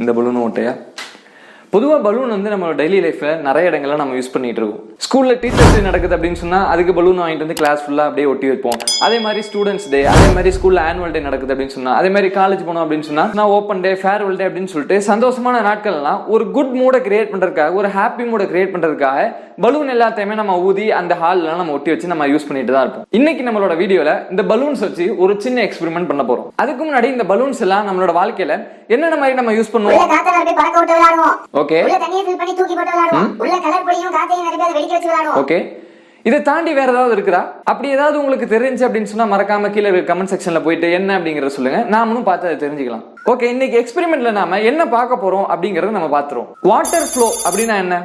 இந்த பலூன் ஓட்டையா? பொதுவாக பலூன் வந்து நம்ம டெய்லி லைஃப்பில் நிறைய இடங்கள்ல நம்ம யூஸ் பண்ணிட்டு இருக்கோம். ஸ்கூலில் டீச்சர்ஸ் டே நடக்குது அப்படின்னு சொன்னால் அதுக்கு பலூன் வாங்கிட்டு வந்து கிளாஸ் ஃபுல்லாக அப்படியே ஒட்டி வைப்போம். அதே மாதிரி ஸ்டூடெண்ட்ஸ் டே, அதே மாதிரி ஸ்கூலில் ஆனுவல் டே நடக்குது அப்படின்னு சொன்னால், அதே மாதிரி காலேஜ் போனோம் அப்படின்னு சொன்னால் நான் ஓப்பன் டே, ஃபேர்வெல் டே அப்படின்னு சொல்லிட்டு சந்தோஷமான நாட்கள்லாம் ஒரு குட் மூடை கிரியேட் பண்ணுறதுக்காக, ஒரு ஹாப்பி மூடை கிரியேட் பண்ணுறதுக்காக பலூன் எல்லாத்தையுமே நம்ம ஊதி அந்த ஹால்லாம் நம்ம ஒட்டி வச்சு நம்ம யூஸ் பண்ணிட்டு தான் இருப்போம். இன்னைக்கு நம்மளோட வீடியோவில் இந்த பலூன்ஸ் வச்சு ஒரு சின்ன எக்ஸ்பெரிமெண்ட் பண்ண போகிறோம். அதுக்கு முன்னாடி இந்த பலூன்ஸ் எல்லாம் நம்மளோட வாழ்க்கையில என்னென்ன மாதிரி நம்ம யூஸ் பண்ணுவோம்? ஓகே ஓகே, இதை தாண்டி வேற ஏதாவது இருக்குதா? அப்படி ஏதாவது உங்களுக்கு தெரிஞ்சு அப்படின்னு சொன்னா மறக்காம கீழே கமெண்ட் செக்ஷன்ல போயிட்டு என்ன அப்படிங்கறத சொல்லுங்க, நாமளும் பார்த்து அதை தெரிஞ்சுக்கலாம். ஓகே, இன்னைக்கு எக்ஸ்பெரிமெண்ட்ல நாம என்ன பார்க்க போறோம் அப்படிங்கறத நம்ம பார்த்துருவோம். வாட்டர் ஃப்ளோ அப்படின்னா என்ன?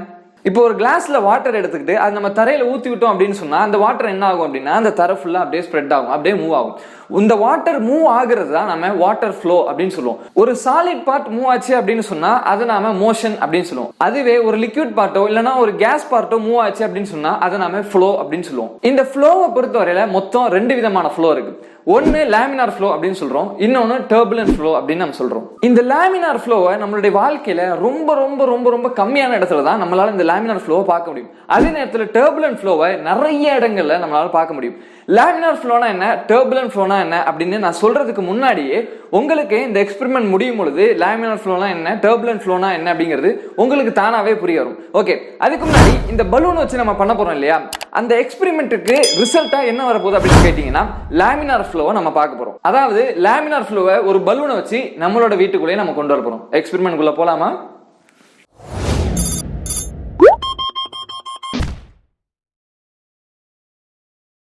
இப்போ ஒரு கிளாஸ்ல வாட்டர் எடுத்துக்கிட்டு அது நம்ம தரையில ஊத்தி விட்டோம் அப்படின்னு சொன்னா அந்த வாட்டர் என்ன ஆகும் அப்படின்னா அந்த தரை ஃபுல்லா அப்படியே ஸ்ப்ரெட் ஆகும், அப்படியே மூவ் ஆகும். இந்த வாட்டர் மூவ் ஆகுறது தான் நம்ம வாட்டர் ஃப்ளோ அப்படின்னு சொல்லுவோம். ஒரு சாலிட் பார்ட் மூவ் ஆச்சு அப்படின்னு சொன்னா அதை நாம மோஷன் அப்படின்னு சொல்லுவோம். அதுவே ஒரு லிக்விட் பார்ட்டோ இல்லைன்னா ஒரு கேஸ் பார்ட்டோ மூவ் ஆச்சு அப்படின்னு சொன்னா அதை நாம ஃப்ளோ அப்படின்னு சொல்லுவோம். இந்த ஃப்ளோவை பொறுத்தவரையில மொத்தம் 2 விதமான ஃப்ளோ இருக்கு. ஒன்னு லேமினார் ஃப்ளோ அப்படின்னு சொல்றோம், இன்னொன்னு டர்புலன்ட் ஃப்ளோ அப்படின்னு நம்ம சொல்றோம். இந்த லேமினார் ஃப்ளோவை நம்மளுடைய வாழ்க்கையில ரொம்ப ரொம்ப ரொம்ப ரொம்ப கம்மியான இடத்துல தான் நம்மளால இந்த லேமினார் ஃப்ளோவை பார்க்க முடியும். அதே நேரத்தில் டர்புலன்ட் ஃப்ளோவை நிறைய இடங்கள்ல நம்மளால பார்க்க முடியும். லேமினார் ஃப்ளோனா என்ன, டர்புலன்ட் ஃப்ளோனா என்ன அப்படின்னு நான் சொல்றதுக்கு முன்னாடியே உங்களுக்கு இந்த எக்ஸ்பெரிமெண்ட் முடியும் பொழுது லேமினார் ஃப்ளோனா என்ன, டர்புலன்ட் ஃப்ளோனா என்ன அப்படிங்கிறது உங்களுக்கு தானாவே புரிய வரும். ஓகே, அதுக்கு முன்னாடி இந்த பலூன் வச்சு நம்ம பண்ண போறோம் இல்லையா, அந்த எக்ஸ்பெரிமெண்ட்டுக்கு ரிசல்ட்டா என்ன வரப்போகுது அப்படின்னு கேட்டீங்கன்னா லேமினார் ஃப்ளோவை நம்ம பார்க்க போறோம். அதாவது லேமினார் ஃப்ளோவை ஒரு பலூனை வச்சு நம்மளோட வீட்டுக்குள்ளேயே நம்ம கொண்டு வர போறோம். எக்ஸ்பெரிமெண்ட் குள்ள போலாமா?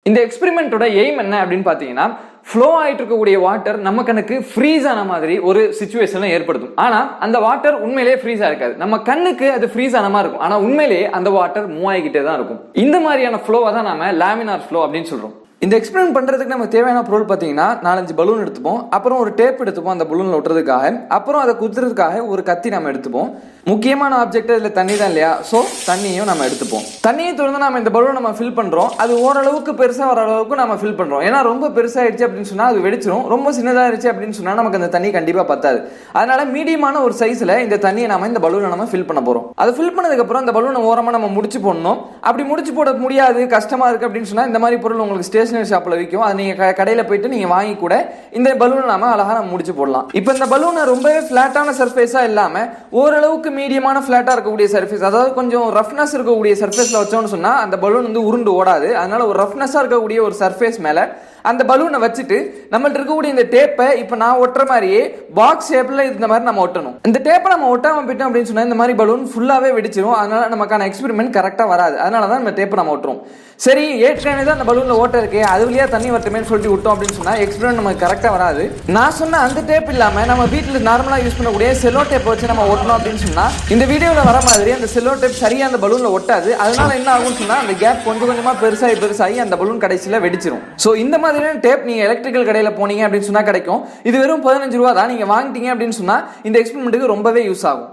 இந்த எக்ஸ்பெரிமெண்டோட எய்ம் என்ன அப்படின்னு பாத்தீங்கன்னா, ஃப்ளோ ஆயிட்டு இருக்கக்கூடிய வாட்டர் நம்ம கண்ணுக்கு ஃப்ரீஸ் ஆன மாதிரி ஒரு சிச்சுவேஷனை ஏற்படுத்தும். ஆனா அந்த வாட்டர் உண்மையிலேயே ஃப்ரீஸா இருக்காது. நம்ம கண்ணுக்கு அது ஃப்ரீஸ் ஆன மாதிரி இருக்கும், ஆனா உண்மையிலேயே அந்த வாட்டர் மூவ் ஆகிக்கிட்டே தான் இருக்கும். இந்த மாதிரியான ஃப்ளோவை தான் நாம லேமினார் ஃப்ளோ அப்படின்னு சொல்றோம். இந்த எக்ஸ்பெரிமெண்ட் பண்றதுக்கு நமக்கு தேவையான பொருள் பார்த்தீங்கன்னா 4-5 பலூன் எடுத்துப்போம், அப்புறம் ஒரு டேப் எடுத்துப்போம் அந்த பலூன்ல ஒட்டுறதுக்காக, அப்புறம் அதை குத்துறதுக்காக ஒரு கத்தி நம்ம எடுத்துப்போம். முக்கியமான ஆப்ஜெக்ட் இதில் தண்ணி தான் இல்லையா, ஸோ தண்ணியும் நம்ம எடுத்துப்போம். தண்ணியை தொடர்ந்து நம்ம இந்த பலூன் நம்ம ஃபில் பண்றோம். அது ஓரளவுக்கு பெருசாக வர அளவுக்கு நம்ம ஃபில் பண்றோம். ஏன்னா ரொம்ப பெருசாகிடுச்சு அப்படின்னு சொன்னா அது வெடிச்சிடும், ரொம்ப சின்னதாகிடுச்சு அப்படின்னு சொன்னா நமக்கு அந்த தண்ணி கண்டிப்பா பத்தாது. அதனால மீடியமான ஒரு சைஸ்ல இந்த தண்ணியை நம்ம இந்த பலூனை நம்ம ஃபில் பண்ண போறோம். அதை ஃபில் பண்ணதுக்கு அப்புறம் அந்த பலூனை ஓரமா நம்ம முடிச்சு போடணும். அப்படி முடிச்சு போட முடியாது, கஷ்டமா இருக்கு அப்படின்னு சொன்னா இந்த மாதிரி பொருள் உங்களுக்கு ஸ்டேஷனரி ஷாப்ல விற்கும், அதை நீங்க கடையில போயிட்டு நீங்க வாங்கி கூட இந்த பலூனை நாம அழகா நம்ம முடிச்சு போடலாம். இப்போ இந்த பலூனை ரொம்பவே ஃபிளாட்டான சர்ஃபேஸா இல்லாம ஓரளவுக்கு மீடியமான ஃபிளாட்டா இருக்கக்கூடிய சர்ஃபேஸ், அதாவது கொஞ்சம் ரஃப்னஸ் இருக்கக்கூடிய சர்ஃபேஸ்ல வச்சோம்னு சொன்னா அந்த பலூன் வந்து உருண்டு ஓடாது. அதனால ஒரு ரஃப்னஸா இருக்கக்கூடிய ஒரு சர்ஃபேஸ் மேல அந்த பலூனை வச்சுட்டு நம்மள்ட்ட இருக்கக்கூடிய இந்த டேப்பை இப்போ நான் ஒட்டுற மாதிரியே பாக்ஸ் ஷேப்ல இந்த மாதிரி நம்ம ஒட்டணும். இந்த டேப்பை நம்ம ஒட்டாம போயிட்டோம் அப்படின்னு சொன்னா இந்த மாதிரி பலூன் ஃபுல்லாவே வெடிச்சிடும். அதனால நமக்கான எக்ஸ்பெரிமெண்ட் கரெக்டா வராது. அதனால தான் இந்த டேப்பை நம்ம ஒட்டுறோம். சரி, ஏற்கனவே தான் அந்த பலூன்ல ஓட்ட இருக்கே, அது வழியா தண்ணி வரட்டுமே சொல்லிட்டு விட்டோம் அப்படின்னு சொன்னா எக்ஸ்பெரிமெண்ட் நமக்கு கரெக்டா வராது. நான் சொன்ன அந்த டேப் இல்லாம நம்ம வீட்டில் நார்மலா யூஸ் பண்ணக்கூடிய செல்லோ டேப் வச்சு நம்ம ஒட்டணும் அப்படின்னு சொன்னா இந்த வீடியோல வர மாதிரி அந்த செல்லோ டேப் சரியா அந்த பலூன்ல ஒட்டாது. அதனால என்ன ஆகும்னு சொன்னா அந்த கேப் கொஞ்சம் கொஞ்சமா பெருசாகி அந்த பலூன் கடைசியில வெடிச்சிடும். ஸோ இந்த மாதிரியான டேப் நீங்க எலக்ட்ரிக்கல் கடையில போனீங்க அப்படின்னு சொன்னா கிடைக்கும். இது வெறும் 15 ரூபா தான். நீங்க வாங்கிட்டீங்க அப்படின்னு சொன்னா இந்த எக்ஸ்பெரிமெண்ட்டுக்கு ரொம்பவே யூஸ் ஆகும்.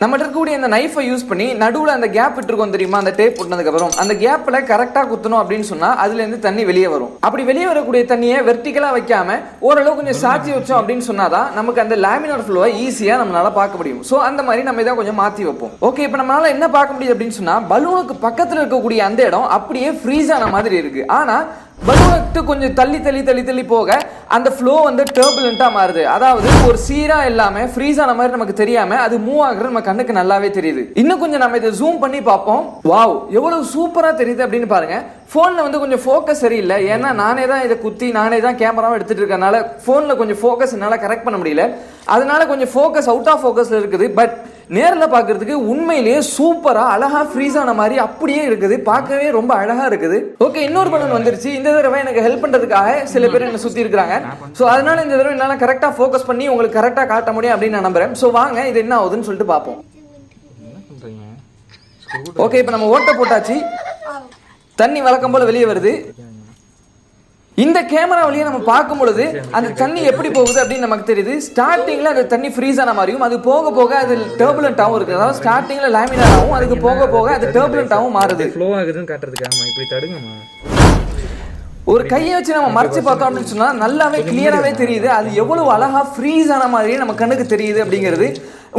நம்ம இருக்கக்கூடிய இந்த நைஃபை யூஸ் பண்ணி நடுவில் அந்த கேப் விட்டுருக்கோம் தெரியுமா, அந்த டேப் போட்டதுக்கு அப்புறம் அந்த கேப்ல கரெக்டா குத்தணும் அப்படின்னு சொன்னா அதுல இருந்து தண்ணி வெளியே வரும். அப்படி வெளியே வரக்கூடிய தண்ணியை வெர்டிகலா வைக்காம ஓரளவு கொஞ்சம் சாட்சி வச்சோம் அப்படின்னு சொன்னாதான் நமக்கு அந்த லேமினார் ஃப்ளோவை ஈஸியா நம்மளால பார்க்க முடியும். ஸோ அந்த மாதிரி நம்ம இதை கொஞ்சம் மாத்தி வைப்போம். ஓகே, இப்போ நம்மளால என்ன பார்க்க முடியுது அப்படின்னு சொன்னா பலூனுக்கு பக்கத்தில் இருக்கக்கூடிய அந்த இடம் அப்படியே ஃப்ரீஸ் ஆன மாதிரி இருக்கு. ஆனா பலூனுக்கு கொஞ்சம் தள்ளி போக அந்த ஃப்ளோ வந்து டர்புலண்டா மாறுது. அதாவது ஒரு சீரா இல்லாம ஃப்ரீஸ் ஆன மாதிரி நமக்கு தெரியாம அது மூவ் ஆகுறது நம்ம கண்ணுக்கு நல்லாவே தெரியுது. இன்னும் கொஞ்சம் நம்ம இதை ஜூம் பண்ணி பார்ப்போம். வாவ், எவ்வளவு சூப்பரா தெரியுது அப்படின்னு பாருங்க. போன்ல வந்து கொஞ்சம் ஃபோக்கஸ் சரியில்லை, ஏன்னா நானே தான் இதை குத்தி நானே தான் கேமராவும் எடுத்துட்டு இருக்கனால போன்ல கொஞ்சம் ஃபோக்கஸ் என்னால கரெக்ட் பண்ண முடியல. அதனால கொஞ்சம் ஃபோக்கஸ் அவுட் ஆஃப் ஃபோக்கஸ்ல இருக்குது. பட் நேரில் பார்க்கறதுக்கு உண்மையிலேயே சூப்பரா அழகா ஃப்ரீஸ் ஆன மாதிரி அப்படியே இருக்குது, பார்க்கவே ரொம்ப அழகா இருக்குது. ஓகே, இன்னொரு பலூன் வந்துருச்சு. இந்த தடவை எனக்கு ஹெல்ப் பண்றதுக்காக சில பேர் என்ன சுத்தி இருக்காங்க. ஸோ அதனால இந்த தடவை என்னால கரெக்டா ஃபோக்கஸ் பண்ணி உங்களுக்கு கரெக்டா காட்ட முடியும் அப்படின்னு நான் நம்புறேன். ஸோ வாங்க இது என்ன ஆகுதுன்னு சொல்லிட்டு பார்ப்போம். ஓகே, இப்போ நம்ம ஓட்ட போட்டாச்சு, தண்ணி வழக்கம் போல வெளியே வருது. இந்த கேமரா வழியா நம்ம பார்க்கும் பொழுது அந்த தண்ணி எப்படி போகுது அப்படின்னு நமக்கு தெரியுது. ஸ்டார்டிங்ல அந்த தண்ணி ஃப்ரீஸ் ஆன மாதிரியும் அது போக போக அது டர்புலண்டாவும் இருக்கு. அதாவது ஸ்டார்டிங்ல லேமினாராவும் அதுக்கு போக போக அது டர்புலண்டாவும் மாறுது. ஃப்ளோ ஆகுதுன்னு காட்டுறதுக்கு. ஆமா, இப்படி தடுங்கம்மா. ஒரு கையை வச்சு நம்ம மறைச்சு பார்த்தோம் அப்படின்னு சொன்னா நல்லாவே கிளியராகவே தெரியுது அது எவ்வளவு அழகா ஃப்ரீஸ் ஆன மாதிரியே நம்ம கண்ணுக்கு தெரியுது அப்படிங்கிறது.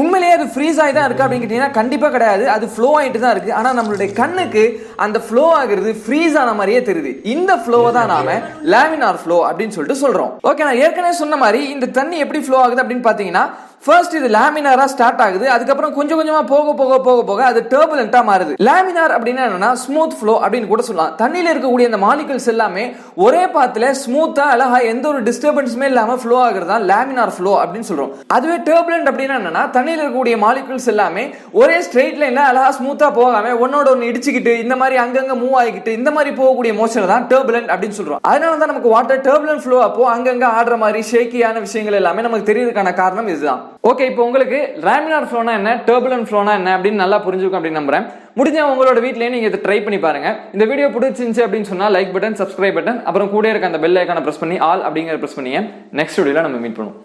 உண்மையிலேயே அது ஃப்ரீஸ் ஆகி தான் இருக்கு அப்படின்னு கேட்டீங்கன்னா கண்டிப்பாக கிடையாது, அது ஃப்ளோ ஆகிட்டு தான் இருக்கு. ஆனால் நம்மளுடைய கண்ணுக்கு அந்த ஃப்ளோ ஆகுறது ஃப்ரீஸ் ஆன மாதிரியே தெரியுது. இந்த ஃப்ளோவை தான் நாம லேமினார் ஃப்ளோ அப்படின்னு சொல்லிட்டு சொல்றோம். ஓகே, நான் ஏற்கனவே சொன்ன மாதிரி இந்த தண்ணி எப்படி ஃப்ளோ ஆகுது அப்படின்னு பார்த்தீங்கன்னா ஃபர்ஸ்ட் இது லேமினாரா ஸ்டார்ட் ஆகுது, அதுக்கப்புறம் கொஞ்சம் கொஞ்சமா போக போக போக போக அது டர்புலண்டா மாறுது. லேமினார் அப்படின்னா என்னன்னா ஸ்மூத் ஃப்ளோ அப்படின்னு கூட சொல்லலாம். தண்ணியில இருக்கக்கூடிய இந்த மாலிகுல்ஸ் எல்லாமே ஒரே பாத்துல ஸ்மூத்தா அழகா எந்த ஒரு டிஸ்டர்பன்ஸுமே இல்லாம ஃப்ளோ ஆகுறது தான் லேமினார் ஃப்ளோ அப்படின்னு சொல்றோம். அதுவே டர்புலண்ட் அப்படின்னா என்னன்னா தண்ணியில இருக்கக்கூடிய மாலிகுல்ஸ் எல்லாமே ஒரே ஸ்ட்ரெயிட் லைன்ல அழகா ஸ்மூத்தா போகாம ஒன்னோட ஒன்னு இடிச்சுக்கிட்டு இந்த மாதிரி அங்கங்க மூவ் ஆகிக்கிட்டு இந்த மாதிரி போகக்கூடிய மோஷன் தான் டர்புலண்ட் அப்படின்னு சொல்றோம். அதனால தான் நமக்கு வாட்டர் டர்புலண்ட் ஃப்ளோ அப்போ அங்கங்க ஆடுற மாதிரி ஷேக்கியான விஷயங்கள் எல்லாமே நமக்கு தெரியறதுக்கான காரணம் இதுதான். ஓகே, இப்போ உங்களுக்கு லேமினார் ஃப்ளோனா என்ன, டர்புலன்ட் ஃப்ளோனா என்ன அப்படின்னு நல்லா புரிஞ்சுக்கும் அப்படின்னு நம்புறேன். முடிஞ்ச உங்களோட வீட்லயே நீங்க இதை ட்ரை பண்ணி பாருங்க. இந்த வீடியோ பிடிச்சிருந்துச்சு அப்படின்னு சொன்னா லைக் பட்டன், சப்ஸ்கிரைப் பட்டன், அப்புறம் கூட இருக்க அந்த பெல் ஐகானை பிரஸ் பண்ணி ஆல் அப்படிங்கிற பிரஸ் பண்ணி நெக்ஸ்ட் வீடியோல நம்ம மீட் பண்ணுவோம்.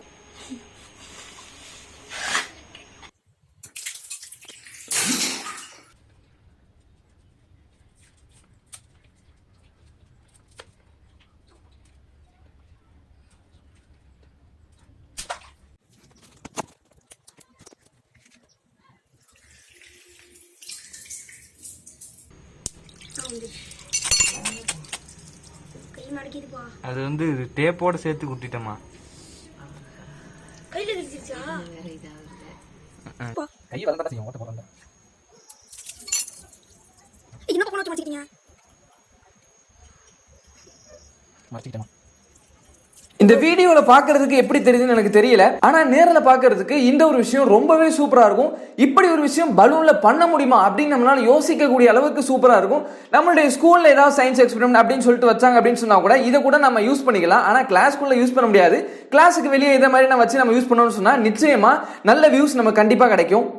அது வந்து டேப்போட சேர்த்து குட்டிட்டமா கையில கிழிச்சிருச்சா? கை வளர்ந்தா செய்யும் ஓட்ட போறங்க. இன்னும் பக்கம் வச்சு மாட்டிட்டீங்க. மாட்டிட்டேன். இந்த வீடியோல பாக்குறதுக்கு எப்படி தெரியுதுன்னு எனக்கு தெரியல, ஆனா நேர்ல பாக்குறதுக்கு இந்த ஒரு விஷயம் ரொம்பவே சூப்பரா இருக்கும். இப்படி ஒரு விஷயம் பலூன்ல பண்ண முடியுமா அப்படின்னு நம்மளால யோசிக்க கூடிய அளவுக்கு சூப்பரா இருக்கும். நம்மளுடைய ஸ்கூல்ல ஏதாவது சயின்ஸ் எக்ஸ்பெரிமெண்ட் அப்படின்னு சொல்லிட்டு வச்சாங்க அப்படின்னு சொன்னா கூட இதை கூட நம்ம யூஸ் பண்ணிக்கலாம். ஆனா கிளாஸ்க்குள்ள யூஸ் பண்ண முடியாது. கிளாஸுக்கு வெளியே இதை மாதிரி நம்ம வச்சு நம்ம யூஸ் பண்ணோம்னு சொன்னா நிச்சயமா நல்ல வியூஸ் நம்ம கண்டிப்பா கிடைக்கும்.